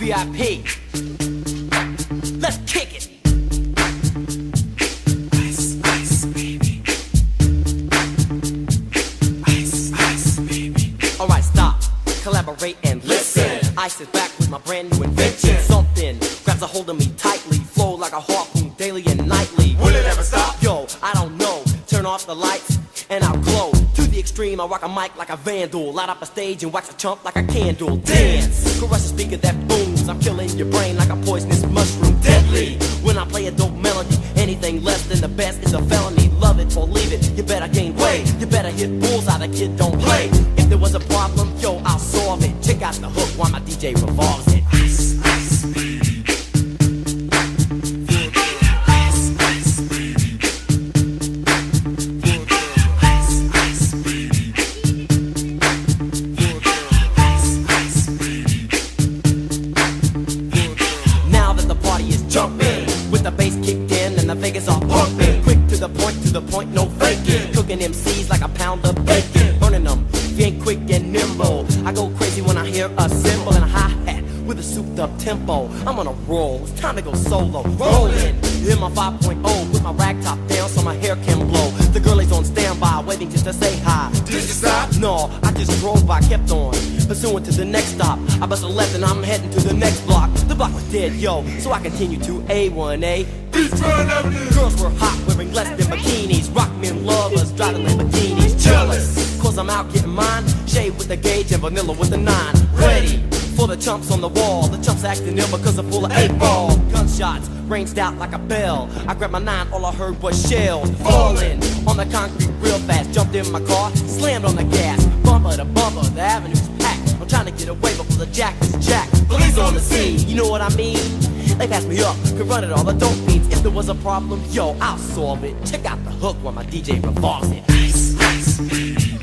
VIP. Let's kick it. Ice, ice, baby. Ice, ice, baby. Alright, stop, collaborate and listen. Ice is back with my brand new invention. Something grabs a hold of me tightly, flow like a harpoon daily and nightly. Will it ever stop? Yo, I don't know. Turn off the lights and I'll glow. To the extreme, I rock a mic like a vandal. Light up a stage and wax a chump like a candle. Dance, crush a speaker that booms. I'm killing your brain like a poisonous mushroom. Deadly, when I play a dope melody. Anything less than the best is a felony. Love it or leave it, you better gain weight. You better hit bullseye, the kid don't play. If there was a problem, yo, I'll solve it. Check out the hook while my DJ revolves it. Ice, ice, baby. Jumping, with the bass kicked in and the Vegas are pumping. Quick to the point, no faking. Cooking MCs like a pound of bacon. Burning them, if you ain't quick and nimble. I go crazy when I hear a cymbal and a hi-hat with a souped up tempo. I'm on a roll, it's time to go solo. Rolling, in my 5.0 with my rag top down so my hair can blow. The girl is on standby, waiting just to say hi. Did you stop? No, I just drove by, kept on pursuing to the next stop. I bust a left and I'm heading to the next block. The block was dead, yo, so I continue to A1A. Beachfront Avenue. Girls were hot, wearing less than bikinis. Rock men lovers, driving Lamborghinis. Jealous, cause I'm out getting mine. Shade with the gauge and vanilla with the 9. Ready for the chumps on the wall. The chumps acting ill because they're full of 8-ball. Gunshots ranged out like a bell. I grabbed my 9, all I heard was shells falling on the concrete real fast. Jumped in my car, slammed on the gas. Bumper to bumper, the avenue's packed. I'm trying to get away before the jack is jacked. Police on the scene, you know what I mean? They pass me up, could run it all, the dope beats. If there was a problem, yo, I'll solve it. Check out the hook while my DJ revolves it. Ice, ice, baby.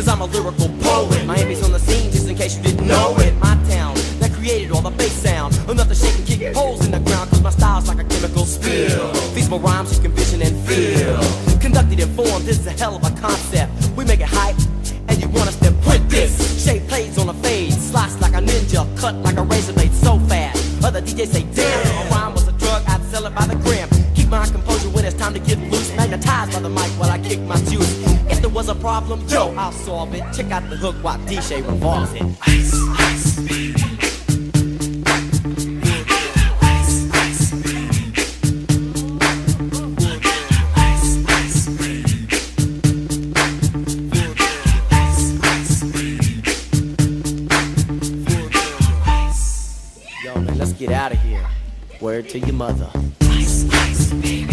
I'm a lyrical poet. Miami's on the scene, just in case you didn't know it. My town, that created all the bass sound. Enough to shake and kick holes in the ground, cause my style's like a chemical spill. Feasible rhymes you can vision and feel. Conducted in form, this is a hell of a concept. We make it hype, and you want us to print this. Shape plays on a fade, slice like a ninja, cut like a razor blade so fast. Other DJs say, damn, a rhyme was a drug, I'd sell it by the gram. Keep my composure when it's time to get loose. Magnetized by the mic while I kick my juice. If there was a problem, yo, I'll solve it. Check out the hook while DJ revolves it. Ice, ice, baby. Ice, ice, baby. Ice, ice, baby. Ice, ice, baby. Yo, man, let's get out of here. Word to your mother. Ice, ice, baby.